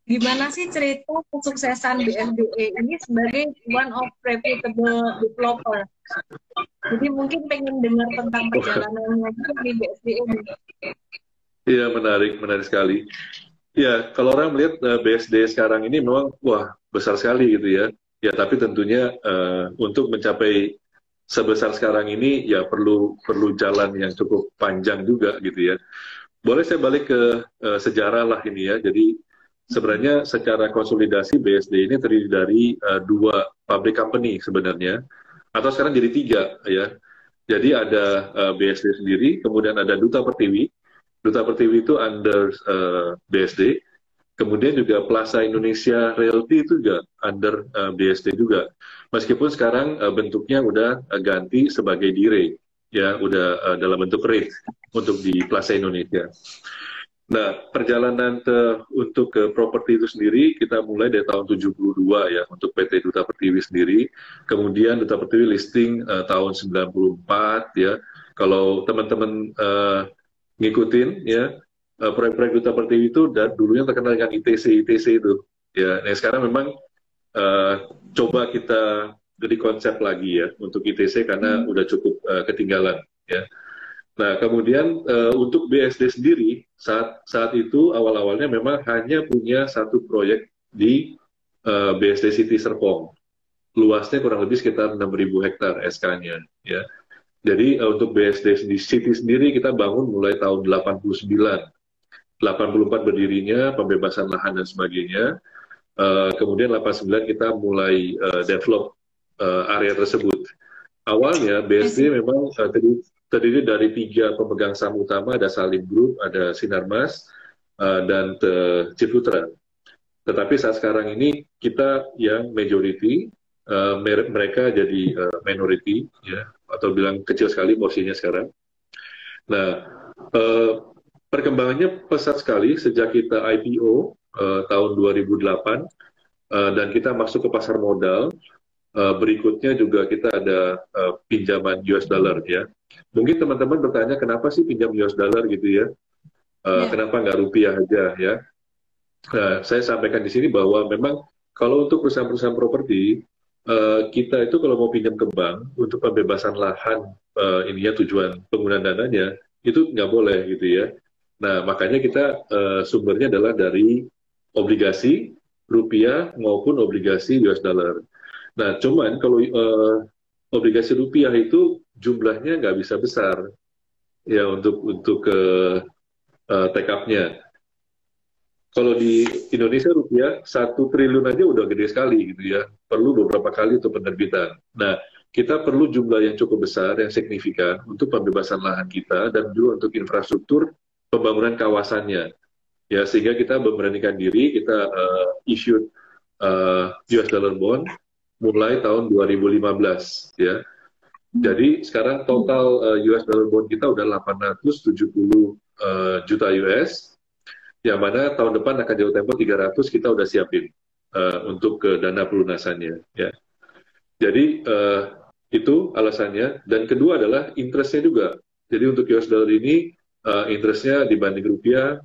gimana sih cerita kesuksesan BSDE ini sebagai one of reputable developer? Jadi mungkin pengen dengar tentang perjalanannya juga di BSDE ini. Iya, menarik sekali. Ya, kalau orang melihat BSD sekarang ini memang wah besar sekali gitu ya. Ya, tapi tentunya untuk mencapai sebesar sekarang ini ya perlu jalan yang cukup panjang juga gitu ya. Boleh saya balik ke sejarah lah ini ya. Jadi sebenarnya secara konsolidasi BSD ini terdiri dari dua public company sebenarnya, atau sekarang jadi tiga ya. Jadi ada BSD sendiri, kemudian ada Duta Pertiwi. Duta Pertiwi itu under BSD. Kemudian juga Plaza Indonesia Realty itu juga under BSD juga. Meskipun sekarang bentuknya udah ganti sebagai dire, ya udah dalam bentuk REIT untuk di Plaza Indonesia. Nah, perjalanan untuk ke properti itu sendiri kita mulai dari tahun 72 ya untuk PT Duta Pertiwi sendiri. Kemudian Duta Pertiwi listing tahun 94 ya. Kalau teman-teman ngikutin ya proyek-proyek Duta Pertiwi itu dan dulunya terkenal dengan ITC itu ya. Nah, sekarang memang coba kita jadi konsep lagi ya untuk ITC karena udah cukup ketinggalan ya. Nah, kemudian untuk BSD sendiri saat itu awal-awalnya memang hanya punya satu proyek di BSD City Serpong. Luasnya kurang lebih sekitar 6.000 hektar SK-nya ya. Jadi untuk BSD City sendiri kita bangun mulai tahun 89. 84 berdirinya, pembebasan lahan dan sebagainya. Kemudian 89 kita mulai develop area tersebut. Awalnya BSD memang terdiri dari 3 pemegang saham utama, ada Salim Group, ada Sinarmas, dan Ciputra. Tetapi saat sekarang ini kita yang majority, mereka jadi minority, ya, atau bilang kecil sekali porsinya sekarang. Nah, perkembangannya pesat sekali sejak kita IPO tahun 2008 dan kita masuk ke pasar modal. Berikutnya juga kita ada pinjaman US dollar ya. Mungkin teman-teman bertanya kenapa sih pinjam US dollar gitu ya? Kenapa nggak rupiah aja ya? Nah, saya sampaikan di sini bahwa memang kalau untuk perusahaan-perusahaan properti kita itu kalau mau pinjam ke bank untuk pembebasan lahan ininya tujuan penggunaan dananya itu nggak boleh gitu ya. Nah, makanya kita sumbernya adalah dari obligasi rupiah maupun obligasi US dollar. Nah, cuman kalau obligasi rupiah itu jumlahnya nggak bisa besar ya untuk take up-nya. Kalau di Indonesia rupiah 1 triliun aja udah gede sekali gitu ya. Perlu beberapa kali untuk penerbitan. Nah, kita perlu jumlah yang cukup besar, yang signifikan untuk pembebasan lahan kita dan juga untuk infrastruktur pembangunan kawasannya. Ya, sehingga kita memberanikan diri, kita issue US dollar bond mulai tahun 2015 ya. Jadi sekarang total US dollar bond kita udah 870 juta US, yang mana tahun depan akan jatuh tempo 300 kita udah siapin untuk dana pelunasannya ya. Jadi itu alasannya, dan kedua adalah interestnya juga. Jadi untuk US dollar ini interestnya dibanding rupiah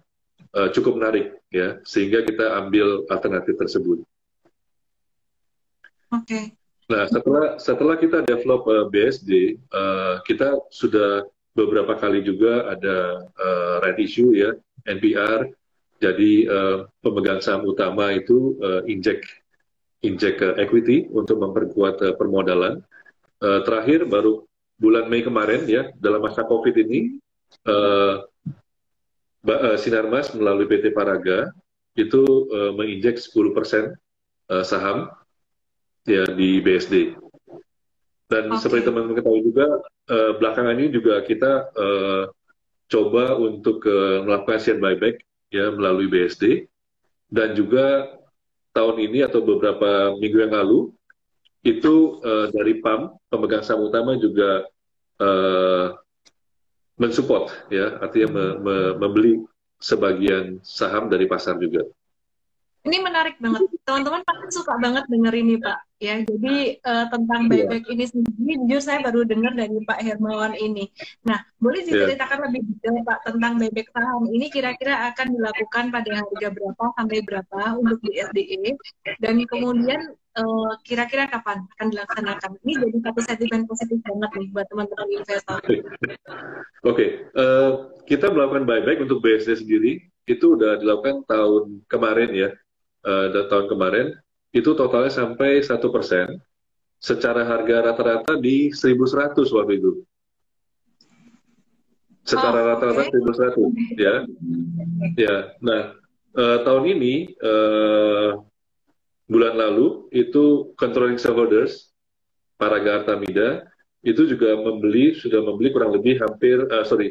cukup menarik ya, sehingga kita ambil alternatif tersebut. Oke. Nah, setelah kita develop BSD, kita sudah beberapa kali juga ada right issue ya, NPR. Jadi pemegang saham utama itu inject equity untuk memperkuat permodalan. Terakhir baru bulan Mei kemarin ya, dalam masa COVID ini, Sinarmas melalui PT Paraga itu menginjek 10% saham ya di BSD. Dan seperti teman-teman ketahui juga, belakangan ini juga kita coba untuk melakukan share buyback ya melalui BSD. Dan juga tahun ini atau beberapa minggu yang lalu, itu dari PAM, pemegang saham utama juga mensupport ya, artinya membeli sebagian saham dari pasar juga. Ini menarik banget, teman-teman pasti suka banget denger ini Pak. Ya, jadi tentang buyback ini sendiri, jujur saya baru dengar dari Pak Hermawan ini. Nah, boleh diceritakan lebih detail Pak tentang buyback saham ini kira-kira akan dilakukan pada harga berapa sampai berapa untuk di SDE, dan kemudian kira-kira kapan akan dilaksanakan? Ini jadi satu sentimen positif banget nih buat teman-teman investor. Oke, kita melakukan buyback untuk BSD sendiri itu udah dilakukan tahun kemarin ya. Tahun kemarin itu totalnya sampai 1%, secara harga rata-rata di 1.100 waktu itu. Secara rata-rata 1.100 ya. Ya. Nah, tahun ini bulan lalu itu controlling shareholders Paraga Artamida itu juga sudah membeli kurang lebih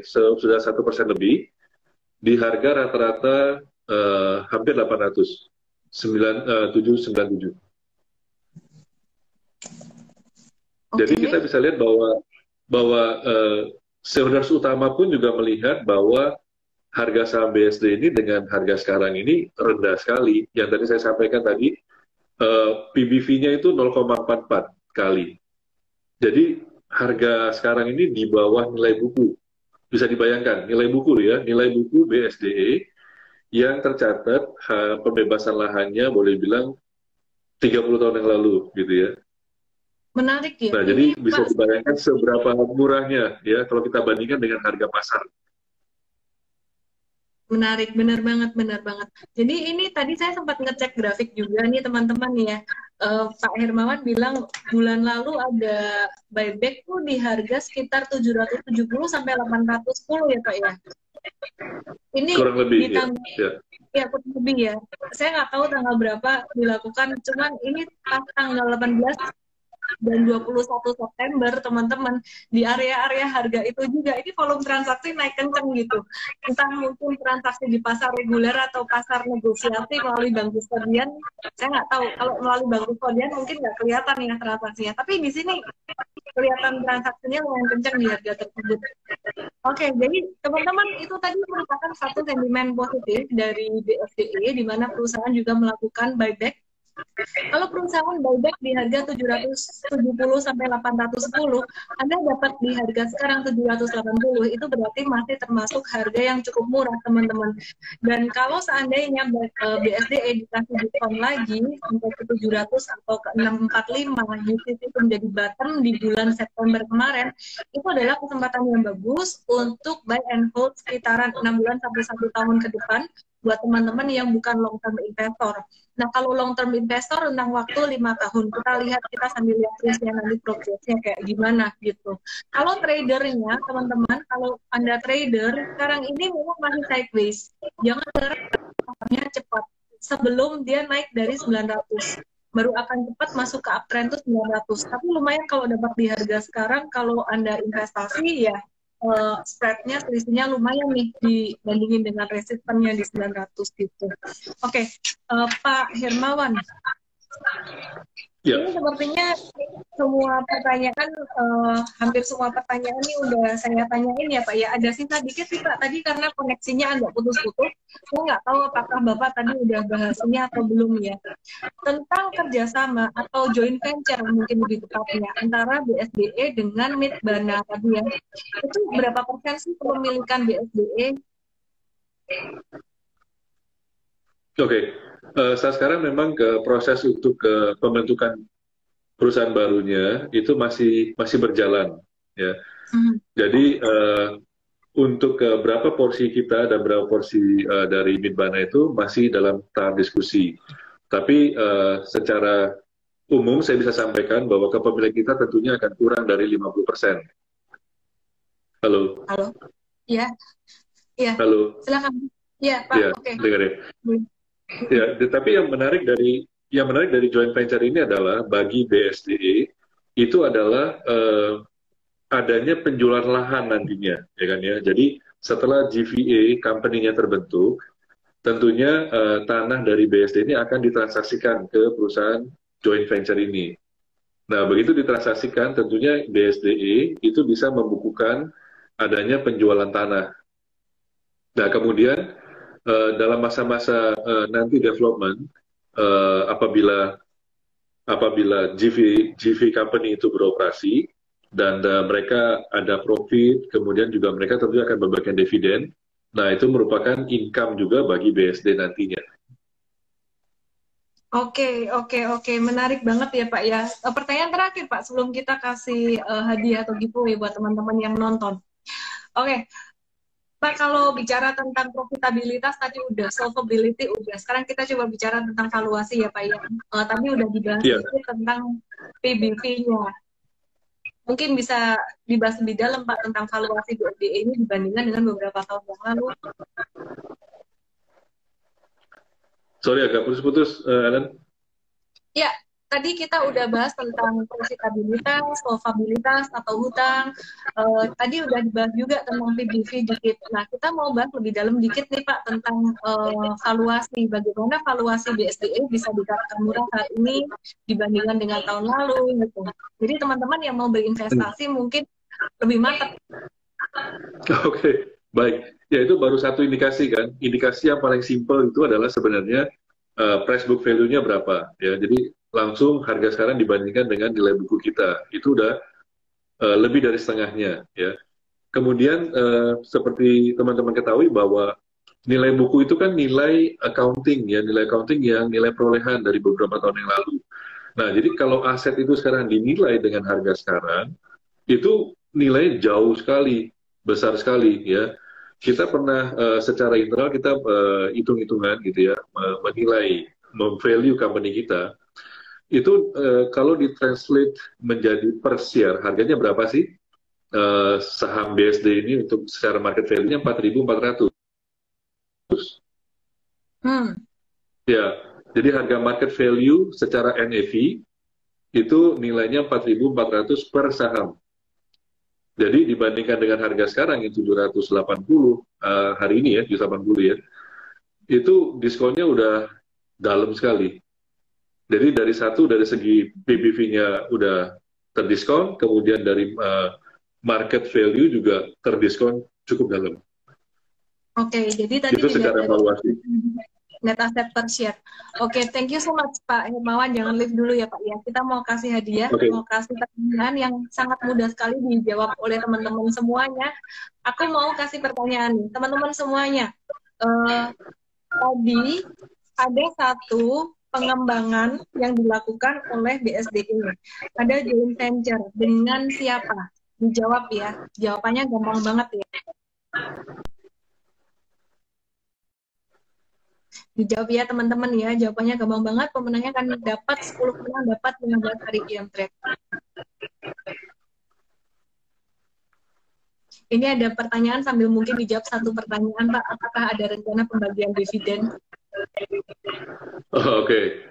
sudah 1% lebih di harga rata-rata hampir 800. 797. Jadi kita bisa lihat bahwa shareholders utama pun juga melihat bahwa harga saham BSD ini dengan harga sekarang ini rendah sekali. Yang tadi saya sampaikan tadi, PBV-nya itu 0,44 kali. Jadi harga sekarang ini di bawah nilai buku. Bisa dibayangkan nilai buku ya, nilai buku BSDE yang tercatat pembebasan lahannya boleh bilang 30 tahun yang lalu gitu ya. Menarik ya. Nah, jadi bisa dibayangkan seberapa murahnya ya kalau kita bandingkan dengan harga pasar. Menarik, benar banget. Jadi ini tadi saya sempat ngecek grafik juga nih teman-teman ya. Pak Hermawan bilang bulan lalu ada buyback tuh di harga sekitar 770 sampai 810 ya Pak ya. Ini kurang lebih ya kurang lebih ya. Saya nggak tahu tanggal berapa dilakukan, cuman ini pas tanggal 18 dan 21 September teman-teman di area-area harga itu juga ini volume transaksi naik kenceng gitu. Entah mungkin transaksi di pasar reguler atau pasar negosiasi melalui bank kustodian, saya nggak tahu. Kalau melalui bank kustodian mungkin nggak kelihatan ya transaksinya, tapi di sini kelihatan transaksinya lumayan kenceng di harga tersebut. Oke, jadi teman-teman itu tadi merupakan satu sentimen positif dari BSDE di mana perusahaan juga melakukan buyback. Kalau perusahaan buyback di harga 770 sampai 810, Anda dapat di harga sekarang 780, itu berarti masih termasuk harga yang cukup murah, teman-teman. Dan kalau seandainya BSDE dikasih diskon lagi sampai ke 700 atau ke 645, USD itu menjadi bottom di bulan September kemarin, itu adalah kesempatan yang bagus untuk buy and hold sekitaran 6 bulan sampai 1 tahun ke depan buat teman-teman yang bukan long term investor. Nah, kalau long term investor tentang waktu 5 tahun, kita sambil lihat terusnya nanti progresnya kayak gimana gitu. Kalau tradernya, teman-teman, kalau Anda trader, sekarang ini memang masih sideways. Jangan berharapnya cepat. Sebelum dia naik dari 900, baru akan cepat masuk ke uptrend itu 900. Tapi lumayan kalau dapat di harga sekarang, kalau Anda investasi ya, spreadnya selisihnya lumayan nih dibandingin dengan resistennya di 900 gitu. Oke, Pak Hermawan. Ya, Ini sepertinya semua pertanyaan, hampir semua pertanyaan ini udah saya tanyain ya Pak ya. Ada sisa dikit sih Pak tadi karena koneksinya agak putus-putus. Saya nggak tahu apakah Bapak tadi udah bahas ini atau belum ya. Tentang kerjasama atau joint venture mungkin lebih tepatnya antara BSDE dengan Midbana tadi ya. Itu berapa persen sih kepemilikan BSDE? oke. Saat sekarang memang ke proses untuk pembentukan perusahaan barunya itu masih berjalan, ya. Hmm. Jadi untuk berapa porsi kita dan berapa porsi dari Midbana itu masih dalam tahap diskusi. Tapi secara umum saya bisa sampaikan bahwa kepemilikan kita tentunya akan kurang dari 50%. Halo, Halo? Ya, ya. halo, Silakan. Ya, ya, Pak. Oke. dengar ya. Ya, tapi yang menarik dari joint venture ini adalah bagi BSDE itu adalah adanya penjualan lahan nantinya, ya kan ya. Jadi setelah GVA company-nya terbentuk, tentunya tanah dari BSD ini akan ditransaksikan ke perusahaan joint venture ini. Nah, begitu ditransaksikan, tentunya BSDE itu bisa membukukan adanya penjualan tanah. Nah, kemudian dalam masa-masa nanti development, apabila GV company itu beroperasi dan mereka ada profit, kemudian juga mereka tentunya akan membagikan dividen. Nah, itu merupakan income juga bagi BSD nantinya. Oke, oke, oke. Menarik banget ya, Pak ya. Pertanyaan terakhir, Pak, sebelum kita kasih hadiah atau giveaway buat teman-teman yang nonton. Oke, Pak, kalau bicara tentang profitabilitas tadi udah, solvability udah. Sekarang kita coba bicara tentang valuasi ya, Pak ya. Tadi udah dibahas Iya, sedikit tentang PBV-nya. Mungkin bisa dibahas lebih dalam, Pak, tentang valuasi BSDE ini dibandingkan dengan beberapa tahun yang lalu. sorry agak putus-putus, Alan. Ya, tadi kita udah bahas tentang profitabilitas, solvabilitas atau hutang. Tadi udah dibahas juga tentang PBV dikit. Nah, kita mau bahas lebih dalam dikit nih Pak tentang valuasi. Bagaimana valuasi BSDE bisa dikatakan murah saat ini dibandingkan dengan tahun lalu gitu. Jadi teman-teman yang mau berinvestasi mungkin lebih mantap. Oke, baik. Ya, itu baru satu indikasi kan. Indikasi yang paling simpel itu adalah sebenarnya price book value-nya berapa. Ya, jadi langsung harga sekarang dibandingkan dengan nilai buku kita. Itu udah lebih dari setengahnya. Ya. Kemudian seperti teman-teman ketahui bahwa nilai buku itu kan nilai accounting ya, nilai accounting yang nilai perolehan dari beberapa tahun yang lalu. Nah, jadi kalau aset itu sekarang dinilai dengan harga sekarang, itu nilai jauh sekali, besar sekali ya. Kita pernah secara internal kita hitung-hitungan gitu ya, menilai, value company kita. Itu kalau ditranslate menjadi per share, harganya berapa sih? Saham BSD ini untuk secara market value-nya 4.400. Hmm. Ya, jadi harga market value secara NAV itu nilainya 4.400 per saham. Jadi dibandingkan dengan harga sekarang yang 780 hari ini ya, 780 ya, itu diskonnya udah dalam sekali. Jadi dari segi PBV-nya udah terdiskon, kemudian dari market value juga terdiskon cukup dalam. Oke, jadi tadi Itu secara evaluasi. net asset per share. Oke, thank you so much Pak Hermawan. Jangan leave dulu ya Pak ya. Kita mau kasih hadiah, mau kasih pertanyaan yang sangat mudah sekali dijawab oleh teman-teman semuanya. Aku mau kasih pertanyaan nih, teman-teman semuanya. Tadi ada satu pengembangan yang dilakukan oleh BSD ini. Ada joint venture dengan siapa? Dijawab ya. Jawabannya gampang banget ya. Dijawab ya teman-teman ya, jawabannya gampang banget. Pemenangnya akan dapat 10 pemenang dapat 15 hari IM Trade. Ini ada pertanyaan sambil mungkin dijawab satu pertanyaan Pak, apakah ada rencana pembagian dividen? Oke.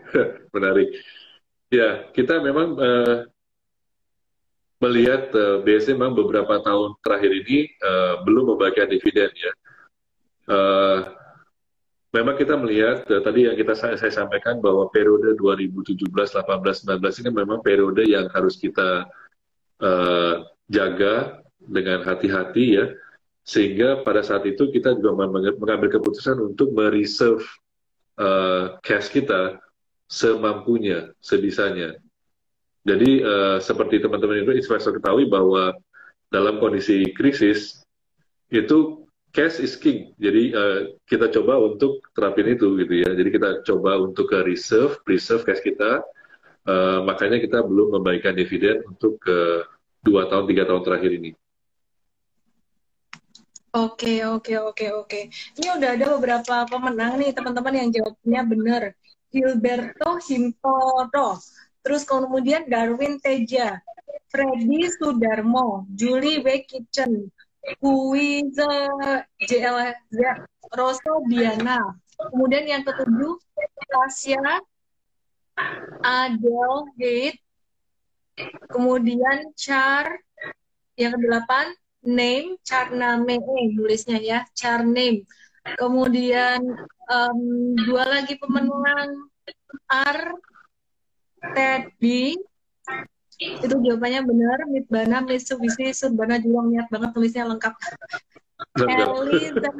Menarik. Ya, kita memang melihat BSD memang beberapa tahun terakhir ini belum membagikan dividen ya. memang kita melihat tadi yang saya sampaikan bahwa periode 2017, 18, 19 ini memang periode yang harus kita jaga dengan hati-hati ya, sehingga pada saat itu kita juga mengambil keputusan untuk mereserve cash kita semampunya, sebisanya. Jadi seperti teman-teman investor ketahui bahwa dalam kondisi krisis itu cash is king. Jadi kita coba untuk terapin itu gitu ya. Jadi kita coba untuk ke preserve cash kita. Makanya kita belum membagikan dividen untuk 2 tahun 3 tahun terakhir ini. Oke. Ini udah ada beberapa pemenang nih teman-teman yang jawabnya benar. Gilberto Hintoro, terus kemudian Darwin Teja, Freddy Sudarmo, Julie W. Kitchen, Kuiza JLZ, Rosa Diana. Kemudian yang ketujuh, Tasya Adele Gate. Kemudian Char, yang kedelapan, Name, Charname, nulisnya ya, Charname. Kemudian dua lagi pemenang, R, Teddy, itu jawabannya benar. Mitbana, Mitsubishi, Surbana juga niat banget tulisnya lengkap. Eliza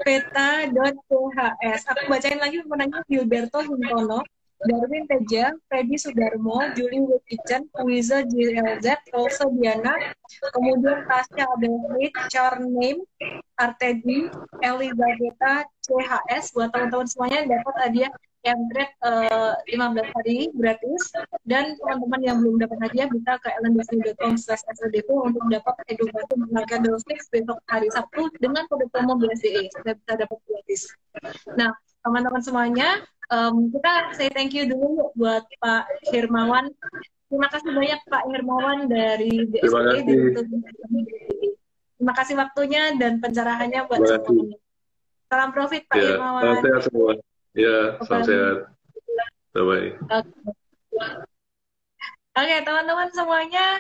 Peta.phs. Aku bacain lagi pemenangnya: Gilberto Hintono, Darwin Teja, Freddy Sudarmo, Julie Wikicen, Wiza JLZ, Rosa Diana, kemudian Tasya Abelhid, Charname, Artedi, Elizabeth CHS. Buat teman-teman semuanya yang dapat hadiah yang grade 15 hari gratis, dan teman-teman yang belum dapat hadiah bisa ke lndisney.com/sldp untuk dapat edukasi mengenai candlesticks besok hari Sabtu dengan kode promo BSDE. Sudah bisa dapat gratis. Nah, teman-teman semuanya, kita say thank you dulu buat Pak Hermawan. Terima kasih banyak Pak Hermawan dari BSDE. Terima kasih waktunya dan pencerahannya buat semuanya. Salam profit Pak Hermawan. Salam sehat semua. Ya, salam sehat. Bye-bye. Oke, teman-teman semuanya,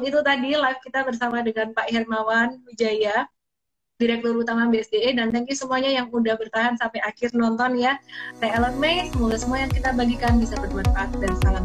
itu tadi live kita bersama dengan Pak Hermawan Wijaya, Direktur Utama BSDE, dan thank you semuanya yang udah bertahan sampai akhir nonton ya. Saya Ellen May, semoga semua yang kita bagikan bisa bermanfaat dan salam